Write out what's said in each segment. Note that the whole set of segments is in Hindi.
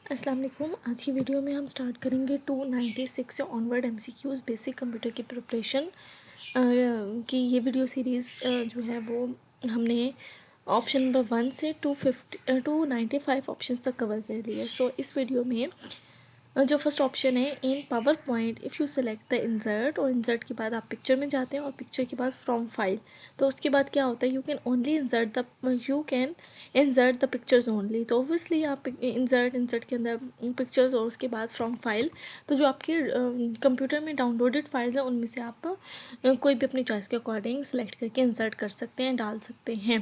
अस्सलाम वालेकुम। आज की वीडियो में हम स्टार्ट करेंगे 296 से ऑनवर्ड एमसीक्यूज़ बेसिक कंप्यूटर की प्रिपरेशन की ये वीडियो सीरीज़ जो है वो हमने ऑप्शन नंबर 1 से 295 ऑप्शंस तक कवर कर लिया। सो इस वीडियो में जो फर्स्ट ऑप्शन है in PowerPoint if you select the insert, और इंसर्ट के बाद आप पिक्चर में जाते हैं और पिक्चर के बाद फ्रॉम फाइल, तो उसके बाद क्या होता है you can insert the pictures only. तो ओबियसली आप इंसर्ट के अंदर पिक्चर्स और उसके बाद फ्रॉम फाइल, तो जो आपके कंप्यूटर में डाउनलोडेड फाइल्स हैं उनमें से आप कोई भी अपनी चॉइस के अकॉर्डिंग सेलेक्ट करके इंसर्ट कर सकते हैं, डाल सकते हैं।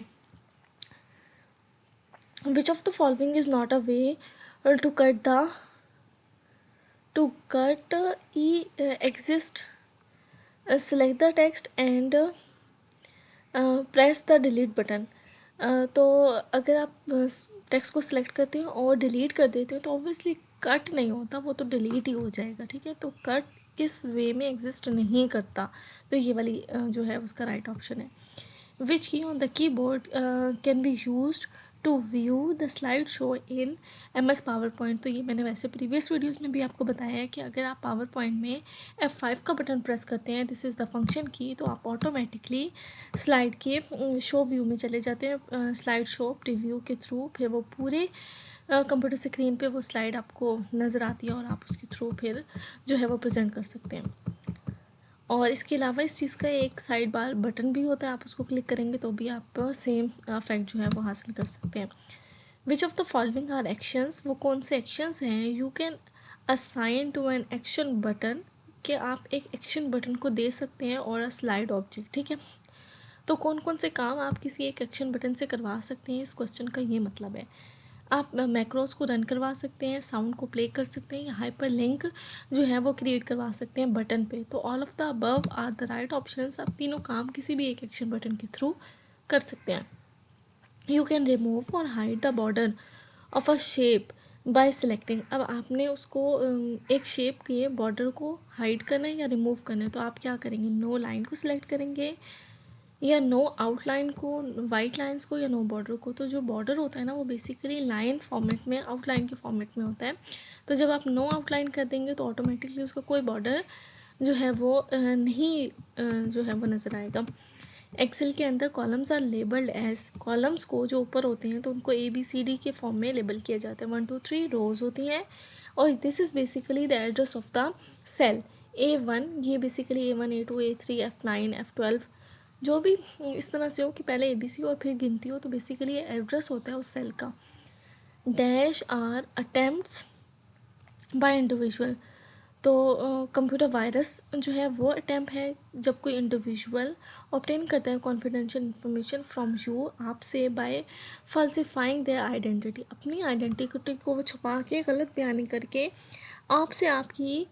Which of the following is not a way to cut the exist, select the text and press the delete button. तो अगर आप टेक्स्ट को सिलेक्ट करते हो और डिलीट कर देते हो तो ऑब्वियसली कट नहीं होता, वो तो डिलीट ही हो जाएगा। ठीक है, तो कट किस वे में एग्जिस्ट नहीं करता, तो ये वाली जो है उसका राइट ऑप्शन है। Which key on the keyboard can be used to view the slide show in MS PowerPoint. तो ये मैंने वैसे प्रीवियस वीडियोज़ में भी आपको बताया है कि अगर आप पावर पॉइंट में F5 का बटन प्रेस करते हैं, दिस इज़ द फंक्शन की, तो आप ऑटोमेटिकली स्लाइड के शो व्यू में चले जाते हैं, स्लाइड शो प्रीव्यू के थ्रू। फिर वो पूरे कंप्यूटर स्क्रीन पे वो स्लाइड आपको नज़र आती है और आप उसके थ्रू फिर जो है वो प्रेजेंट कर सकते हैं। और इसके अलावा इस चीज़ का एक साइड बार बटन भी होता है, आप उसको क्लिक करेंगे तो भी आप सेम इफेक्ट जो है वो हासिल कर सकते हैं। Which of the following are actions, वो कौन से एक्शंस हैं you can assign to an action button, कि आप एक एक्शन बटन को दे सकते हैं और अ स्लाइड ऑब्जेक्ट। ठीक है, तो कौन कौन से काम आप किसी एक एक्शन बटन से करवा सकते हैं, इस क्वेश्चन का ये मतलब है। आप मैक्रोस को रन करवा सकते हैं, साउंड को प्ले कर सकते हैं, या हाइपर लिंक जो है वो क्रिएट करवा सकते हैं बटन पे। तो all of the above are the right options. आप तीनों काम किसी भी एक एक्शन बटन के थ्रू कर सकते हैं। यू कैन रिमूव और hide the border of a shape by selecting. अब आपने उसको एक शेप के बॉर्डर को हाइड करना है या रिमूव करना है, तो आप क्या करेंगे, नो लाइन को सिलेक्ट करेंगे या नो आउटलाइन को, वाइट लाइंस को, या नो बॉर्डर को। तो जो बॉर्डर होता है ना वो बेसिकली लाइन फॉर्मेट में, आउटलाइन के फॉर्मेट में होता है। तो जब आप नो आउटलाइन कर देंगे तो ऑटोमेटिकली उसका कोई बॉर्डर जो है वो नहीं जो है वो नज़र आएगा। एक्सेल के अंदर columns are labelled as, columns को जो ऊपर होते हैं तो उनको ABCD के फॉर्म में लेबल किया जाता है। 1 2 3 रोज होती हैं और this is basically the address of the cell. A1 ये basically A1 A2 A3 F9 F12 जो भी इस तरह से हो कि पहले ABC और फिर गिनती हो, तो बेसिकली ये एड्रेस होता है उस सेल का। Dash are attempts by individual, तो कंप्यूटर वायरस जो है वो अटैम्प्ट है जब कोई इंडिविजुअल ऑब्टेन करता है कॉन्फिडेंशियल इंफॉर्मेशन फ्रॉम यू, आपसे, बाय फॉल्सिफाइंग देयर आइडेंटिटी, अपनी आइडेंटिटी को वो छुपा के गलत बयानी करके आपसे आपकी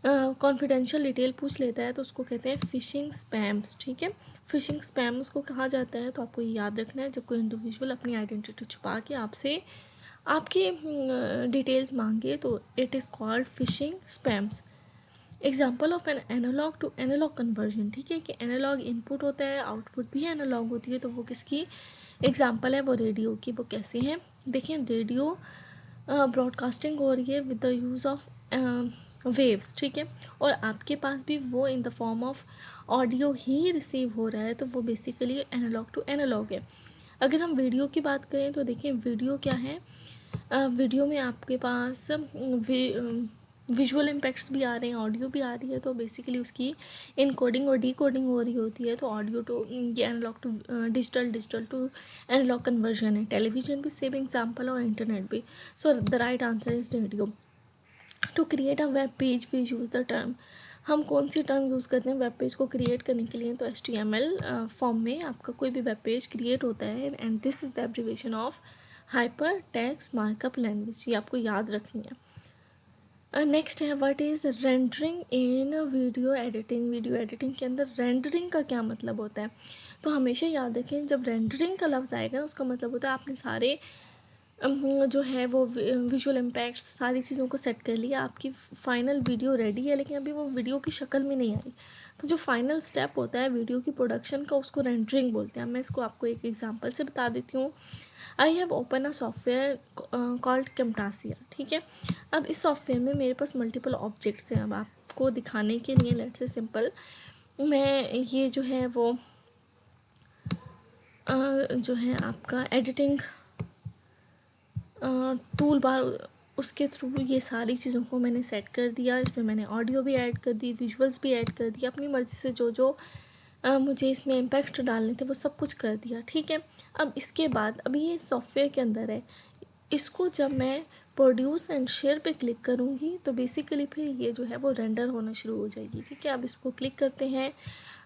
कॉन्फिडेंशियल डिटेल पूछ लेता है, तो उसको कहते हैं फिशिंग स्पैम्स। ठीक है, फिशिंग स्पैम उसको कहा जाता है। तो आपको ये याद रखना है, जब कोई इंडिविजुअल अपनी आइडेंटिटी छुपा के आपसे आपकी डिटेल्स मांगे तो it is called phishing spams. Example of an analog to analog conversion, ठीक है, कि एनालॉग इनपुट होता है, आउटपुट भी एनालॉग होती है, तो वो किसकी एग्जाम्पल है, वो रेडियो की। वो कैसे हैं, देखें, रेडियो ब्रॉडकास्टिंग हो रही है with the use of waves. ठीक है, और आपके पास भी वो in the form of audio he receive हो रहा है, तो वो बेसिकली एनालॉग टू एनालॉग है। अगर हम वीडियो की बात करें तो देखिए वीडियो क्या है, वीडियो में आपके पास विजुअल इम्पैक्ट्स भी आ रहे हैं, ऑडियो भी आ रही है, तो बेसिकली उसकी इनकोडिंग और डिकोडिंग हो रही होती है। तो ऑडियो टू ये analog to digital, digital to analog conversion है। टेलीविजन भी सेम एग्जांपल और इंटरनेट भी। So the right answer is radio. To create a web page we use the term, हम कौन सी टर्म यूज़ करते हैं वेब पेज को क्रिएट करने के लिए, तो HTML फॉर्म में आपका कोई भी वेब पेज क्रिएट होता है, and this is the abbreviation of hyper text markup language. ये आपको याद रखनी है। नेक्स्ट है what is rendering in video editing. Video editing के अंदर रेंडरिंग का क्या मतलब होता है, तो हमेशा याद रखें जब रेंडरिंग का लफ्ज़ आएगा उसका मतलब होता है आपने सारे जो है वो विजुअल इम्पैक्ट्स सारी चीज़ों को सेट कर लिया, आपकी फ़ाइनल वीडियो रेडी है, लेकिन अभी वो वीडियो की शक्ल में नहीं आई। तो जो फाइनल स्टेप होता है वीडियो की प्रोडक्शन का उसको रेंडरिंग बोलते हैं। मैं इसको आपको एक एग्जांपल से बता देती हूँ। I have open a software called Camtasia, ठीक है। अब इस सॉफ्टवेयर में मेरे पास मल्टीपल ऑब्जेक्ट्स हैं। अब आपको दिखाने के लिए लेट्स से सिंपल मैं ये जो है वो जो है आपका एडिटिंग टूल बार, उसके थ्रू ये सारी चीज़ों को मैंने सेट कर दिया। इसमें मैंने ऑडियो भी ऐड कर दी, विजुअल्स भी ऐड कर दिया, अपनी मर्ज़ी से जो जो मुझे इसमें इम्पैक्ट डालने थे वो सब कुछ कर दिया, ठीक है। अब इसके बाद अभी ये सॉफ्टवेयर के अंदर है, इसको जब मैं प्रोड्यूस एंड शेयर पे क्लिक करूँगी तो बेसिकली फिर ये जो है वो रेंडर होना शुरू हो जाएगी, ठीक है। अब इसको क्लिक करते हैं,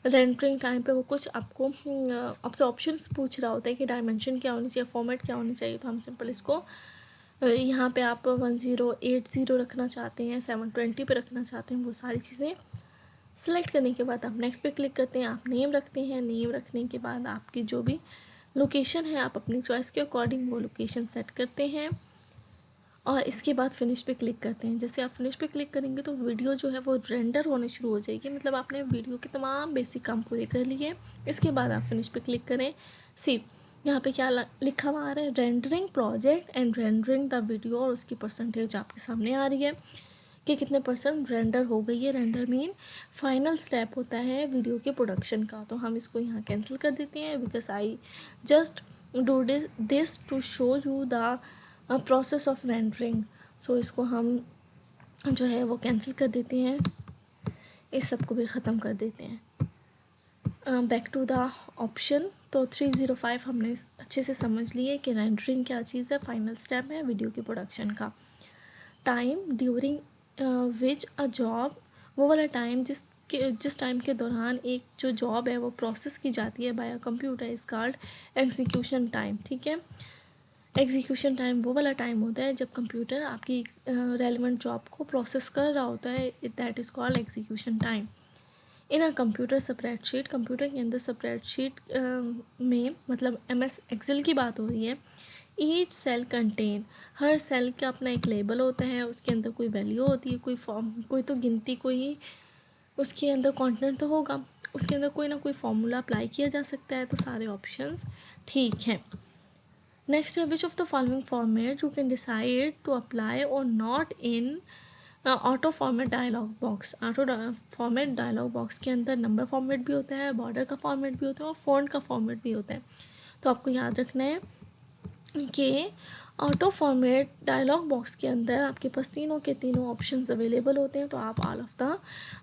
रेंडरिंग टाइम पे वो कुछ आपको आपसे ऑप्शंस पूछ रहा होता है कि डायमेंशन क्या होनी चाहिए, फॉर्मेट क्या होनी चाहिए। तो हम सिंपल इसको यहाँ पे आप 1080 रखना चाहते हैं, 720 पे रखना चाहते हैं, वो सारी चीज़ें सेलेक्ट करने के बाद आप नेक्स्ट पे क्लिक करते हैं। आप नेम रखते हैं, नेम रखने के बाद आपकी जो भी लोकेशन है आप अपनी चॉइस के अकॉर्डिंग वो लोकेशन सेट करते हैं और इसके बाद फिनिश पे क्लिक करते हैं। जैसे आप फिनिश पे क्लिक करेंगे तो वीडियो जो है वो रेंडर होने शुरू हो जाएगी, मतलब आपने वीडियो के तमाम बेसिक काम पूरे कर लिए। इसके बाद आप फिनिश पे क्लिक करें। सी यहाँ पे क्या लिखा हुआ आ रहा है, rendering project and rendering the video, और उसकी परसेंटेज आपके सामने आ रही है कि कितने परसेंट रेंडर हो गई है। रेंडर मीन फाइनल स्टेप होता है वीडियो के प्रोडक्शन का। तो हम इसको यहाँ कैंसिल कर देते हैं, because I just do this to show you the process of rendering. So इसको हम जो है वो कैंसिल कर देते हैं, इस सब को भी ख़त्म कर देते हैं। Back to the option. तो 305 हमने अच्छे से समझ लिए कि रेंडरिंग क्या चीज़ है, फाइनल स्टेप है वीडियो के प्रोडक्शन का। Time during which a job, वो वाला टाइम जिस टाइम के दौरान एक जो जॉब है वो प्रोसेस की जाती है by a computer is called execution time, ठीक है। एग्जीक्यूशन टाइम वो वाला टाइम होता है जब कंप्यूटर आपकी रेलिवेंट जॉब को प्रोसेस कर रहा होता है, that is called execution time. In a computer spreadsheet, computer के अंदर स्प्रेडशीट में मतलब MS एक्सेल की बात हो रही है। ईच सेल कंटेन, हर सेल का अपना एक लेबल होता है, उसके अंदर कोई वैल्यू होती है, कोई फॉर्म, कोई तो गिनती, कोई उसके अंदर कंटेंट तो होगा, उसके अंदर कोई ना कोई फॉर्मूला अप्लाई किया जा सकता है। तो सारे ऑप्शंस ठीक हैं। नेक्स्ट है which of the following format you can decide to apply और not in auto format dialog box. Auto format dialog box के अंदर नंबर फॉर्मेट भी होता है, बॉर्डर का फॉर्मेट भी होता है और फॉन्ट का फॉर्मेट भी होता है। तो आपको याद रखना है कि ऑटो फॉर्मेट डायलॉग बॉक्स के अंदर आपके पास तीनों के तीनों ऑप्शंस अवेलेबल होते हैं, तो आप ऑल ऑफ द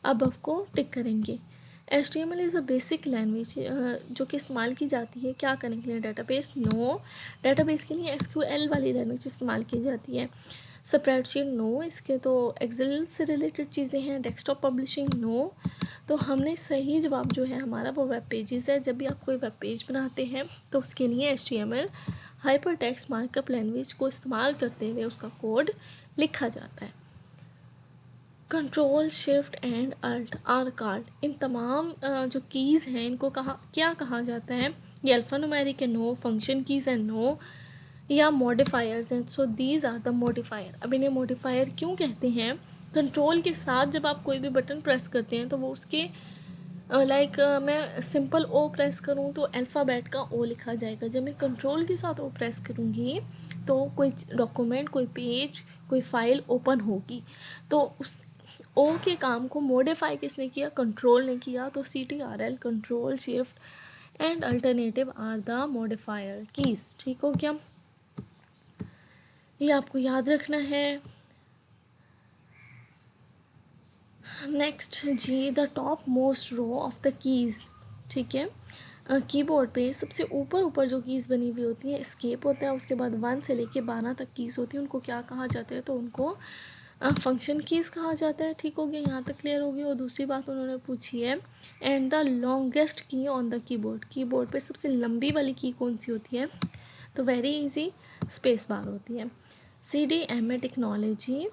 अबव को टिक करेंगे। HTML is a basic language जो कि इस्तेमाल की जाती है क्या करने के लिए, डेटाबेस नो, डेटाबेस के लिए SQL वाली लैंग्वेज इस्तेमाल की जाती है। स्प्रेडशीट नो, इसके तो एक्सेल से रिलेटेड चीज़ें हैं। Desktop publishing no. तो हमने सही जवाब जो है हमारा वो वेब पेजेस है। जब भी आप कोई वेब पेज बनाते हैं तो उसके लिए HTML hyper text markup language को इस्तेमाल करते हुए उसका कोड लिखा जाता है। Control shift and alt R called, इन तमाम जो कीज़ हैं इनको क्या कहा जाता है, ये अल्फ़ान्यूमेरिक है नो, फंक्शन कीज़ है नो, या मॉडिफायर्स हैं। So these are the modifier. अब इन्हें मॉडिफायर क्यों कहते हैं, कंट्रोल के साथ जब आप कोई भी बटन प्रेस करते हैं तो वो उसके मैं सिंपल ओ प्रेस करूँ तो अल्फ़ाबेट का ओ लिखा जाएगा। जब मैं कंट्रोल के साथ ओ प्रेस करूँगी तो कोई डॉक्यूमेंट, कोई पेज, कोई फाइल ओपन होगी। तो उस ओ के काम को मॉडिफाई किसने किया, कंट्रोल ने किया। तो CTRL, control shift and alternative are the modifier keys, ठीक हो क्या, ये आपको याद रखना है। नेक्स्ट जी, the top most row of the keys, ठीक है। कीबोर्ड पे सबसे ऊपर जो कीज़ बनी हुई होती है एस्केप होता है, उसके बाद 1 से लेके 12 तक कीज़ होती है, उनको क्या कहा जाता है, तो उनको फंक्शन कीज़ कहा जाता है, ठीक हो गया, यहाँ तक क्लियर हो गया। और दूसरी बात उन्होंने पूछी है, and the longest key on the keyboard, keyboard पे सबसे लंबी वाली की कौन सी होती है, तो वेरी इजी, स्पेस बार होती है। CDMA technology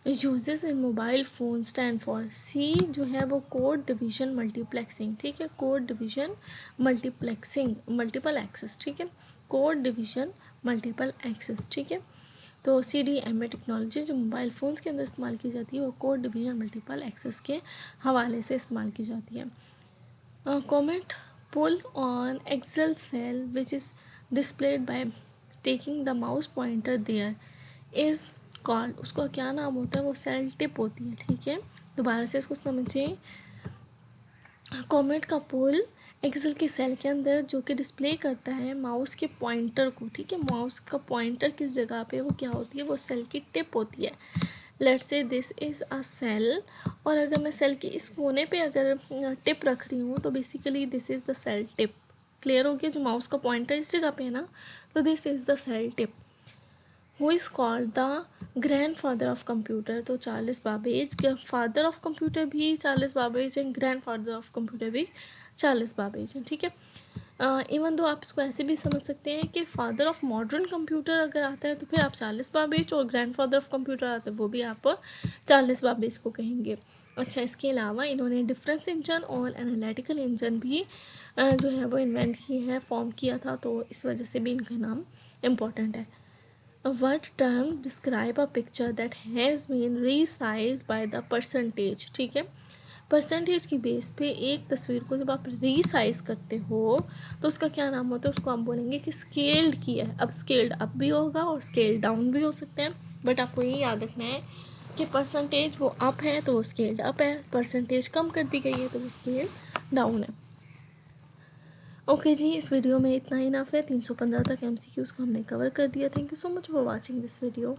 uses in mobile phone stand for, C जो है वो कोड डिवीज़न मल्टीप्लेक्सिंग, ठीक है, code division multiplexing, multiple access, ठीक है, कोड डिवीज़न मल्टीपल एक्सेस, ठीक है। तो CDMA टेक्नोलॉजी जो मोबाइल फ़ोन्स के अंदर इस्तेमाल की जाती है वो कोड डिवीज़न मल्टीपल एक्सेस के हवाले से इस्तेमाल की जाती है। Comment pull on Excel cell which is displayed by taking the mouse pointer there is called, उसका क्या नाम होता है, वो सेल टिप होती है, ठीक है। दोबारा से इसको समझिए। कॉमेट का पोल एक्सेल के सेल के अंदर जो कि डिस्प्ले करता है माउस के पॉइंटर को, ठीक है। माउस का पॉइंटर किस जगह पे, वो क्या होती है, वो सेल की टिप होती है। Let's say this is a cell, और अगर मैं सेल के इस कोने पे अगर टिप रख रही हूँ तो basically this is the cell tip. Clear हो गया, जो माउस का पॉइंटर इस जगह पे है ना, तो this is the cell tip. Who is called the grandfather of computer, तो Charles Babbage, father of computer भी Charles Babbage and grandfather of computer भी चार्ल्स बाबेज हैं, ठीक है। इवन दो आप इसको ऐसे भी समझ सकते हैं कि फादर ऑफ मॉडर्न कंप्यूटर अगर आता है तो फिर आप चार्ल्स बाबेज, और ग्रैंड फादर ऑफ कंप्यूटर आता है वो भी आप चार्ल्स बाबेज को कहेंगे। अच्छा, इसके अलावा इन्होंने डिफरेंस इंजन और एनालिटिकल इंजन भी जो है वो इन्वेंट की है, फॉर्म किया था, तो इस वजह से भी इनका नाम इम्पॉर्टेंट है। A word term describe a picture that has been resized by the percentage, ठीक है। परसेंटेज की बेस पे एक तस्वीर को जब आप रीसाइज करते हो तो उसका क्या नाम होता है, उसको आप बोलेंगे कि स्केल्ड किया है। अब स्केल्ड अप भी होगा और स्केल्ड डाउन भी हो सकते हैं, बट आपको ये याद रखना है कि परसेंटेज वो अप है तो वो स्केल्ड अप है, परसेंटेज कम कर दी गई है तो वो स्केल्ड डाउन है। ओके जी, इस वीडियो में इतना ही इनफ है। 315 तक MCQs को हमने कवर कर दिया। Thank you so much for watching this video.